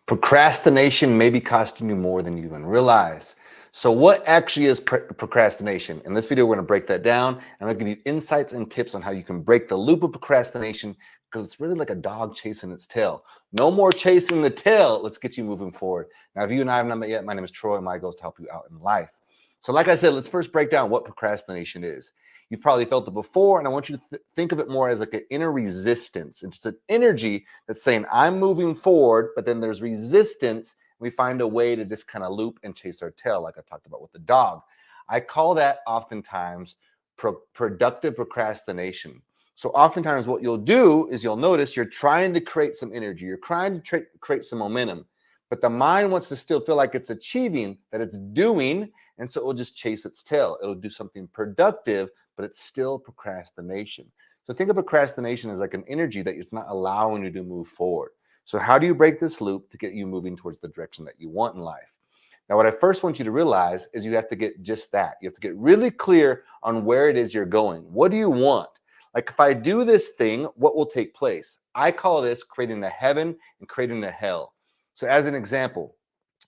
Procrastination may be costing you more than you even realize. So what actually is procrastination? In this video, we're going to break that down. And I'm going to give you insights and tips on how you can break the loop of procrastination, because it's really like a dog chasing its tail. No more chasing the tail. Let's get you moving forward. Now, if you and I have not met yet, my name is Troy, and my goal is to help you out in life. So like I said, let's first break down what procrastination is. You've probably felt it before, and I want you to think of it more as like an inner resistance. It's an energy that's saying, I'm moving forward, but then there's resistance. We find a way to just kind of loop and chase our tail, like I talked about with the dog. I call that oftentimes productive procrastination. So oftentimes what you'll do is you'll notice you're trying to create some energy. You're trying to create some momentum, but the mind wants to still feel like it's achieving, that it's doing, and so it will just chase its tail. It'll do something productive, but it's still procrastination. So think of procrastination as like an energy that it's not allowing you to move forward. So how do you break this loop to get you moving towards the direction that you want in life? Now, what I first want you to realize is you have to get just that. You have to get really clear on where it is you're going. What do you want? Like, if I do this thing, what will take place? I call this creating a heaven and creating a hell. So as an example,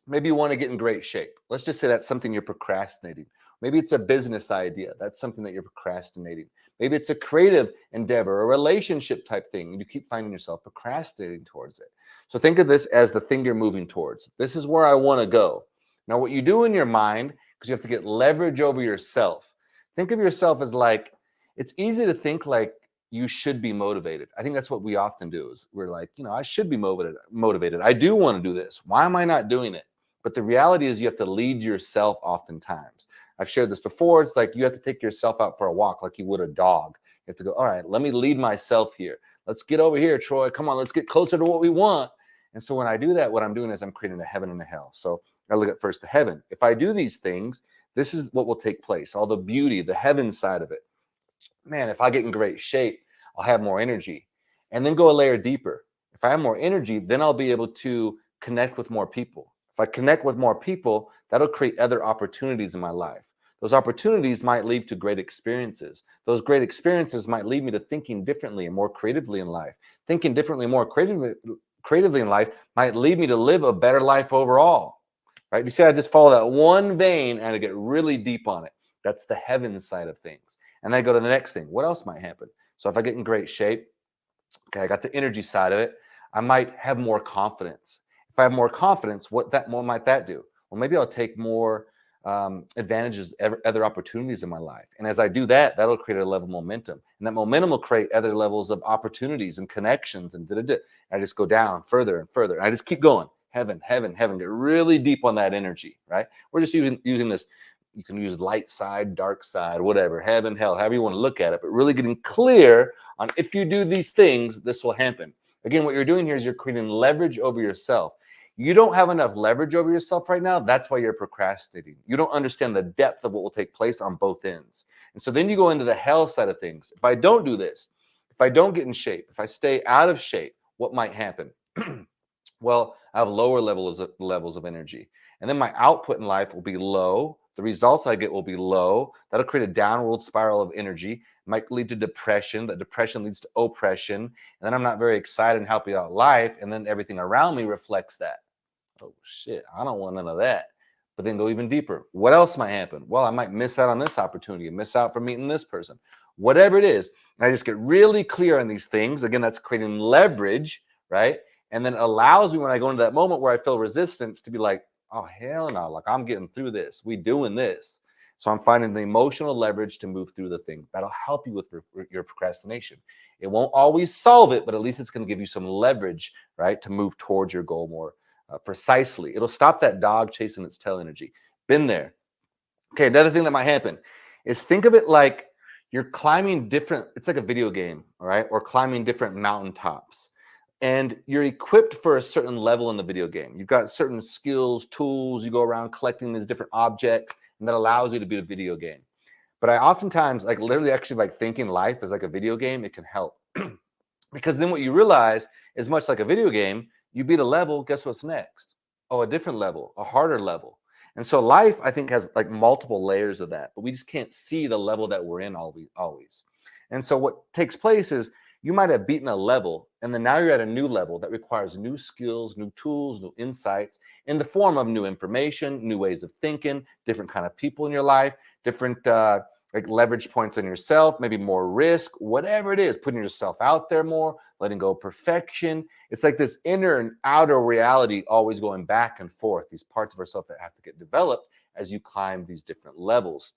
maybe you want to get in great shape. Let's just say that's something you're procrastinating. Maybe it's a business idea. That's something that you're procrastinating. Maybe it's a creative endeavor, a relationship type thing, and you keep finding yourself procrastinating towards it. So think of this as the thing you're moving towards. This is where I want to go. Now, what you do in your mind, because you have to get leverage over yourself, think of yourself as like, it's easy to think like you should be motivated. I think that's what we often do is we're like, I should be motivated. I do want to do this. Why am I not doing it? But the reality is you have to lead yourself oftentimes. I've shared this before. It's like you have to take yourself out for a walk like you would a dog. You have to go, all right, let me lead myself here. Let's get over here, Troy. Come on, let's get closer to what we want. And so when I do that, what I'm doing is I'm creating a heaven and a hell. So I look at first the heaven. If I do these things, this is what will take place. All the beauty, the heaven side of it. Man, if I get in great shape, I'll have more energy. And then go a layer deeper. If I have more energy, then I'll be able to connect with more people. If I connect with more people, that'll create other opportunities in my life. Those opportunities might lead to great experiences. Those great experiences might lead me to thinking differently and more creatively in life. Thinking differently and more creatively in life might lead me to live a better life overall. Right? You see, I just follow that one vein and I get really deep on it. That's the heaven side of things. And then I go to the next thing. What else might happen? So if I get in great shape, okay, I got the energy side of it, I might have more confidence. If I have more confidence, what might that do? Well, maybe I'll take more advantages, other opportunities in my life. And as I do that, that'll create a level of momentum. And that momentum will create other levels of opportunities and connections and I just go down further and further. And I just keep going. Heaven, heaven, heaven. Get really deep on that energy, right? We're just using this. You can use light side, dark side, whatever, heaven, hell, however you want to look at it, but really getting clear on if you do these things, this will happen. Again, what you're doing here is you're creating leverage over yourself. You don't have enough leverage over yourself right now. That's why you're procrastinating. You don't understand the depth of what will take place on both ends. And so then you go into the hell side of things. If I don't do this, if I don't get in shape, if I stay out of shape, what might happen? Well, I have lower levels of energy. And then my output in life will be low. The results I get will be low. That'll create a downward spiral of energy. It might lead to depression. That depression leads to oppression. And then I'm not very excited and happy about life. And then everything around me reflects that. Oh, shit, I don't want none of that. But then go even deeper. What else might happen? Well, I might miss out on this opportunity, miss out from meeting this person. Whatever it is, and I just get really clear on these things. Again, that's creating leverage, right? And then allows me when I go into that moment where I feel resistance to be like, oh, hell no, like I'm getting through this. We doing this. So I'm finding the emotional leverage to move through the thing. That'll help you with your procrastination. It won't always solve it, but at least it's going to give you some leverage, right, to move towards your goal more precisely. It'll stop that dog chasing its tail energy. Been there. Okay, another thing that might happen is think of it like you're climbing different, it's like a video game, all right, or climbing different mountaintops. And you're equipped for a certain level in the video game. You've got certain skills, tools, you go around collecting these different objects, and that allows you to beat a video game. But I oftentimes, like literally actually like thinking life is like a video game, it can help. Because then what you realize is much like a video game, you beat a level, guess what's next? Oh, a different level, a harder level. And so life, I think, has like multiple layers of that, but we just can't see the level that we're in always. And so what takes place is You might have beaten a level, and then now you're at a new level that requires new skills, new tools, new insights in the form of new information, new ways of thinking, different kind of people in your life, different like leverage points on yourself, maybe more risk, whatever it is, putting yourself out there more, letting go of perfection. It's like this inner and outer reality always going back and forth, these parts of ourselves that have to get developed as you climb these different levels.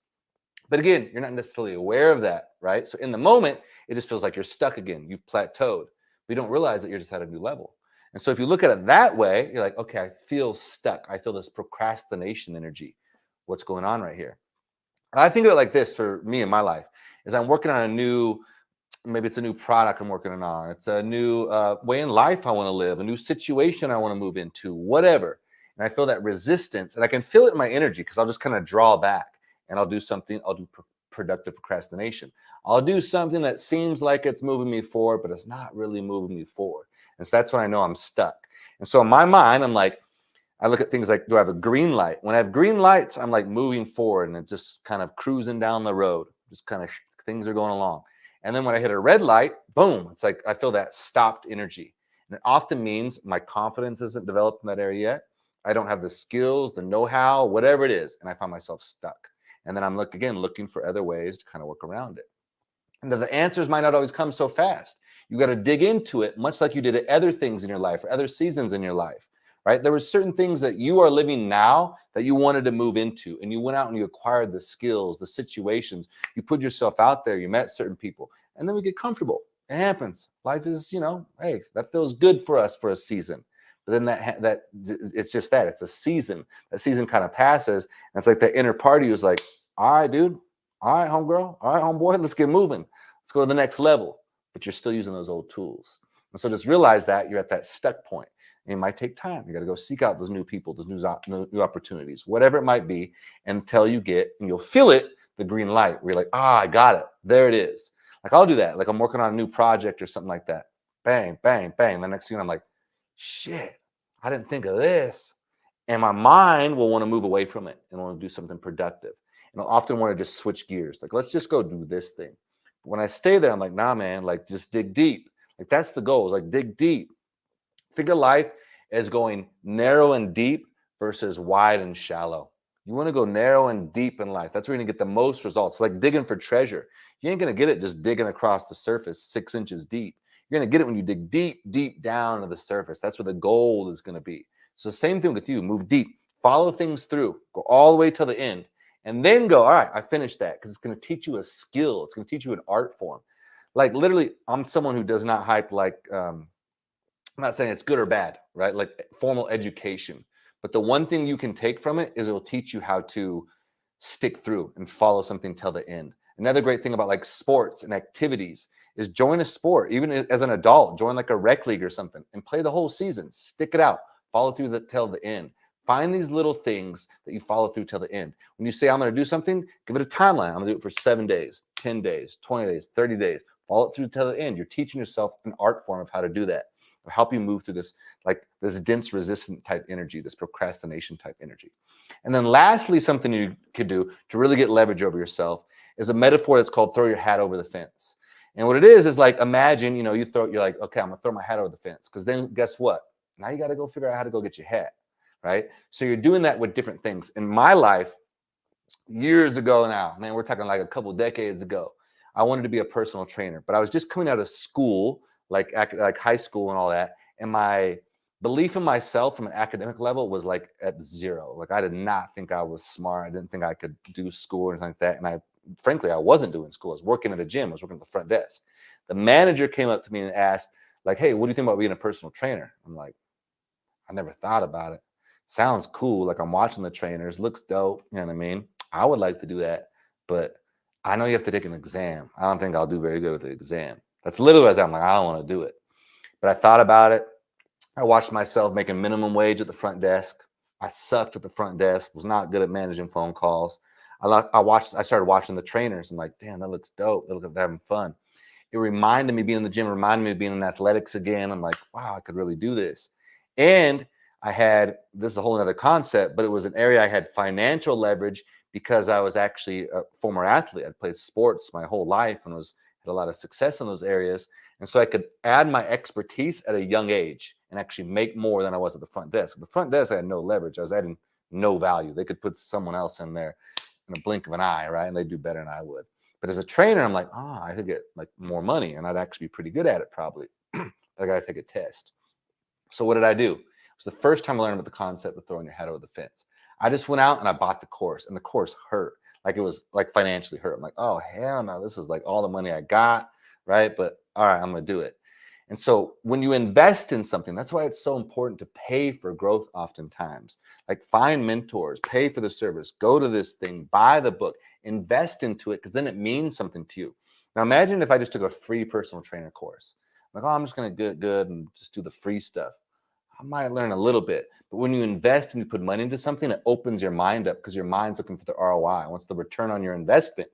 But again, you're not necessarily aware of that, right? So in the moment, it just feels like you're stuck again. You've plateaued. But you don't realize that you're just at a new level. And so if you look at it that way, you're like, okay, I feel stuck. I feel this procrastination energy. What's going on right here? And I think of it like this for me in my life, is I'm working on a new, maybe it's a new product I'm working on. It's a new way in life I want to live, a new situation I want to move into, whatever. And I feel that resistance, and I can feel it in my energy because I'll just kind of draw back and I'll do something. I'll do productive procrastination. I'll do something that seems like it's moving me forward, but it's not really moving me forward. And so that's when I know I'm stuck. And so in my mind, I'm like, I look at things like, do I have a green light? When I have green lights, I'm like moving forward and it's just kind of cruising down the road. Just kind of things are going along. And then when I hit a red light, boom, it's like I feel that stopped energy. And it often means my confidence isn't developed in that area yet. I don't have the skills, the know-how, whatever it is. And I find myself stuck. And then I'm looking for other ways to kind of work around it. And the answers might not always come so fast. You got to dig into it, much like you did at other things in your life or other seasons in your life. Right? There were certain things that you are living now that you wanted to move into, and you went out and you acquired the skills, the situations, you put yourself out there, you met certain people, and then we get comfortable. It happens. Life is, hey, that feels good for us for a season. But then that it's just that it's a season. That season kind of passes, and it's like the inner party was like, all right, dude, all right, homegirl, all right, homeboy, let's get moving. Let's go to the next level. But you're still using those old tools. And so just realize that you're at that stuck point. It might take time. You got to go seek out those new people, those new opportunities, whatever it might be, until you get, and you'll feel it, the green light, where you're like, I got it. There it is. Like I'll do that. Like I'm working on a new project or something like that. Bang, bang, bang. The next thing I'm like, shit, I didn't think of this. And my mind will want to move away from it and want to do something productive. And I'll often want to just switch gears. Like, let's just go do this thing. But when I stay there, I'm like, nah, man, like just dig deep. Like that's the goal, is like dig deep. Think of life as going narrow and deep versus wide and shallow. You want to go narrow and deep in life. That's where you're going to get the most results. It's like digging for treasure. You ain't going to get it just digging across the surface 6 inches deep. You're going to get it when you dig deep, deep down to the surface. That's where the gold is going to be. So same thing with you. Move deep. Follow things through. Go all the way till the end. And then go, all right, I finished that, because it's going to teach you a skill. It's going to teach you an art form. Like literally, I'm someone who does not hype like I'm not saying it's good or bad, right? Like formal education. But the one thing you can take from it is it'll teach you how to stick through and follow something till the end. Another great thing about like sports and activities is join a sport, even as an adult, join like a rec league or something and play the whole season, stick it out, follow through till the end. Find these little things that you follow through till the end. When you say, I'm going to do something, give it a timeline. I'm going to do it for 7 days, 10 days, 20 days, 30 days. Follow it through till the end. You're teaching yourself an art form of how to do that. It'll help you move through this, like this dense resistant type energy, this procrastination type energy. And then lastly, something you could do to really get leverage over yourself is a metaphor that's called throw your hat over the fence. And what it is like, imagine, you're like, okay, I'm gonna throw my hat over the fence. Because then guess what? Now you got to go figure out how to go get your hat, right? So you're doing that with different things. In my life, years ago now, man, we're talking like a couple decades ago, I wanted to be a personal trainer, but I was just coming out of school, like high school and all that. And my belief in myself from an academic level was like at zero. Like I did not think I was smart. I didn't think I could do school or anything like that. And frankly, I wasn't doing school. I was working at a gym. I was working at the front desk. The manager came up to me and asked, like, hey, what do you think about being a personal trainer? I'm like, I never thought about it. Sounds cool. Like I'm watching the trainers. Looks dope. You know what I mean? I would like to do that. But I know you have to take an exam. I don't think I'll do very good with the exam. That's literally what I'm like, I don't want to do it. But I thought about it. I watched myself making minimum wage at the front desk. I sucked at the front desk, was not good at managing phone calls. I started watching the trainers. I'm like, damn, that looks dope. They look like they're having fun. It reminded me being in the gym, reminded me of being in athletics again. I'm like, wow, I could really do this. And this is a whole other concept, but it was an area I had financial leverage because I was actually a former athlete. I played sports my whole life and had a lot of success in those areas. And so I could add my expertise at a young age and actually make more than I was at the front desk. At the front desk, I had no leverage. I was adding no value. They could put someone else in there in a blink of an eye, right? And they'd do better than I would. But as a trainer, I'm like, I could get like more money and I'd actually be pretty good at it probably. But I got to take a test. So what did I do? It was the first time I learned about the concept of throwing your head over the fence. I just went out and I bought the course, and the course hurt. Like, it was like financially hurt. I'm like, oh, hell no, this is like all the money I got, right? But all right, I'm going to do it. And so when you invest in something, that's why it's so important to pay for growth oftentimes. Like, find mentors, pay for the service, go to this thing, buy the book, invest into it, because then it means something to you. Now, imagine if I just took a free personal trainer course. Like, oh, I'm just going to get good and just do the free stuff. I might learn a little bit, but when you invest and you put money into something, it opens your mind up because your mind's looking for the ROI. What's the return on your investment?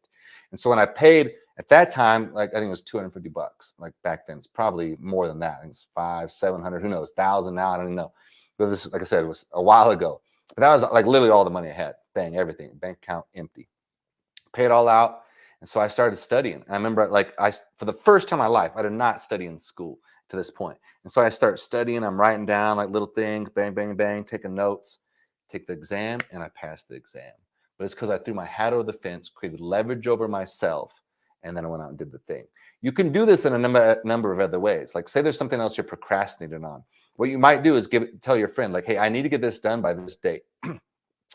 And so when I paid at that time, like, I think it was $250. Like, back then, it's probably more than that. I think it's 500, 700, who knows, 1,000 now. I don't even know. But this, like I said, it was a while ago. But that was like literally all the money I had. Bang, everything, bank account empty. Paid it all out. And so I started studying. And I remember, like, for the first time in my life, I did not study in school to this point. And so I start studying. I'm writing down like little things, bang, bang, bang, taking notes, take the exam, and I passed the exam. But it's because I threw my hat over the fence, created leverage over myself, and then I went out and did the thing. You can do this in a number of other ways. Like, say there's something else you're procrastinating on. What you might do is tell your friend, like, hey, I need to get this done by this date. I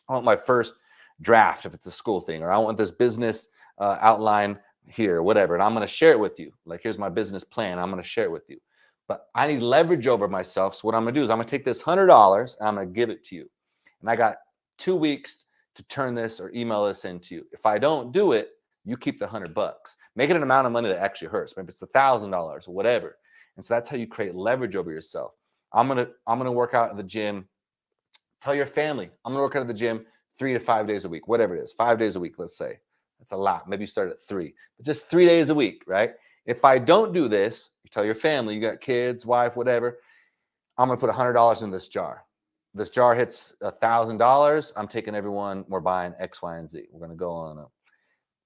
want my first draft if it's a school thing, or I want this business outline here, whatever, and I'm going to share it with you. Like, here's my business plan. I'm going to share it with you. But I need leverage over myself. So what I'm going to do is I'm going to take this $100 and I'm going to give it to you. And I got 2 weeks to turn this or email this into you. If I don't do it, you keep the $100. Make it an amount of money that actually hurts. Maybe it's $1,000 or whatever. And so that's how you create leverage over yourself. I'm gonna work out at the gym. Tell your family, I'm gonna work out at the gym 3 to 5 days a week, whatever it is, 5 days a week, let's say. That's a lot. Maybe you start at 3, but just 3 days a week, right? If I don't do this, you tell your family, you got kids, wife, whatever, I'm going to put $100 in this jar. This jar hits $1,000. I'm taking everyone, we're buying X, Y, and Z. We're going to go on a,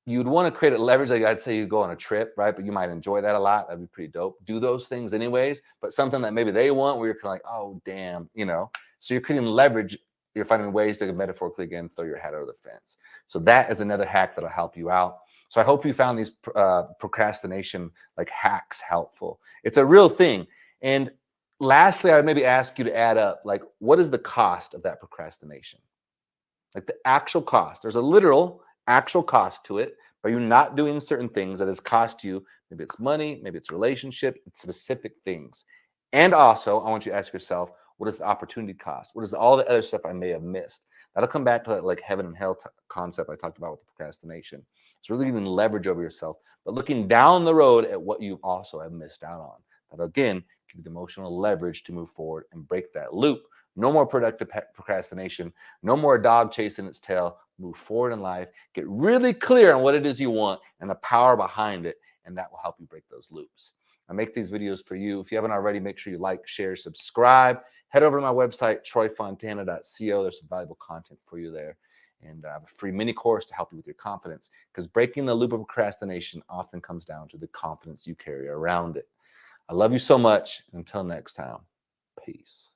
you'd want to create a leverage. Like, I'd say you go on a trip, right? But you might enjoy that a lot. That'd be pretty dope. Do those things anyways, but something that maybe they want where you're kind of like, oh, damn, you know? So you're creating leverage. You're finding ways to metaphorically, again, throw your head over the fence. So that is another hack that'll help you out. So I hope you found these procrastination like hacks helpful. It's a real thing. And lastly, I would maybe ask you to add up, like, what is the cost of that procrastination? Like, the actual cost. There's a literal actual cost to it, but you're not doing certain things that has cost you. Maybe it's money, maybe it's relationship, it's specific things. And also, I want you to ask yourself, what is the opportunity cost? What is all the other stuff I may have missed? That'll come back to that like heaven and hell concept I talked about with the procrastination. It's really getting leverage over yourself, but looking down the road at what you also have missed out on. That'll, again, give you the emotional leverage to move forward and break that loop. No more productive procrastination. No more dog chasing its tail. Move forward in life. Get really clear on what it is you want and the power behind it, and that will help you break those loops. I make these videos for you. If you haven't already, make sure you like, share, subscribe. Head over to my website, troyfontana.co. There's some valuable content for you there. And I have a free mini course to help you with your confidence, because breaking the loop of procrastination often comes down to the confidence you carry around it. I love you so much. Until next time, peace.